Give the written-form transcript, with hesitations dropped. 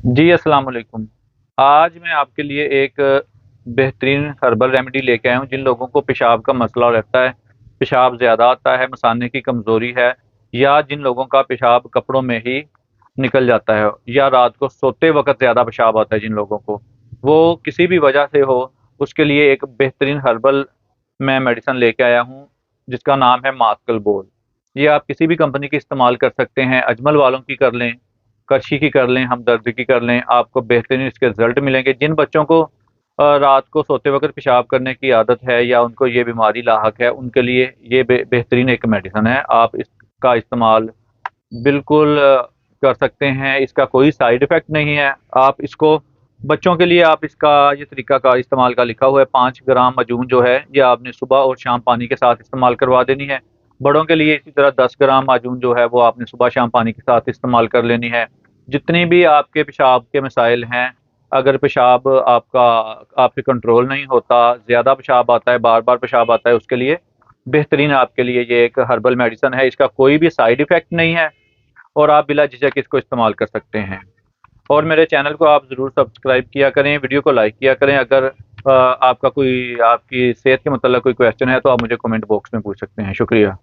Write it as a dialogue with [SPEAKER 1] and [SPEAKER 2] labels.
[SPEAKER 1] جی अस्सलाम वालेकुम। आज मैं आपके लिए एक बेहतरीन हर्बल रेमेडी लेके आया हूँ जिन लोगों को पेशाब का मसला रहता है, पेशाब ज़्यादा आता है, मसाने की कमज़ोरी है, या जिन लोगों का पेशाब कपड़ों में ही निकल जाता है, या रात को सोते वक़्त ज़्यादा पेशाब आता है जिन लोगों को, वो किसी भी वजह से हो, उसके लिए एक बेहतरीन हर्बल मैं मेडिसिन लेके आया हूँ जिसका नाम है मास्कल बोल। ये आप किसी भी कंपनी की इस्तेमाल कर सकते हैं, अजमल वालों की कर लें, करशी की कर लें, हमदर्द की कर लें, आपको बेहतरीन इसके रिज़ल्ट मिलेंगे। जिन बच्चों को रात को सोते वक़्त पेशाब करने की आदत है या उनको ये बीमारी लाहक है, उनके लिए ये बेहतरीन एक मेडिसिन है। आप इसका इस्तेमाल बिल्कुल कर सकते हैं, इसका कोई साइड इफ़ेक्ट नहीं है। आप इसको बच्चों के लिए आप इसका ये तरीक़ाकार इस्तेमाल का लिखा हुआ है, 5 ग्राम अजून जो है, ये आपने सुबह और शाम पानी के साथ इस्तेमाल करवा देनी है। बड़ों के लिए इसी तरह 10 ग्राम माजून जो है वो आपने सुबह शाम पानी के साथ इस्तेमाल कर लेनी है। जितनी भी आपके पेशाब के मसाइल हैं, अगर पेशाब आपके कंट्रोल नहीं होता, ज़्यादा पेशाब आता है, बार-बार पेशाब आता है, उसके लिए बेहतरीन आपके लिए ये एक हर्बल मेडिसिन है। इसका कोई भी साइड इफ़ेक्ट नहीं है और आप बिला झिझक इसको इस्तेमाल कर सकते हैं। और मेरे चैनल को आप ज़रूर सब्सक्राइब किया करें, वीडियो को लाइक किया करें। अगर आपका कोई आपकी सेहत के मतलब कोई क्वेश्चन है तो आप मुझे कमेंट बॉक्स में पूछ सकते हैं। शुक्रिया।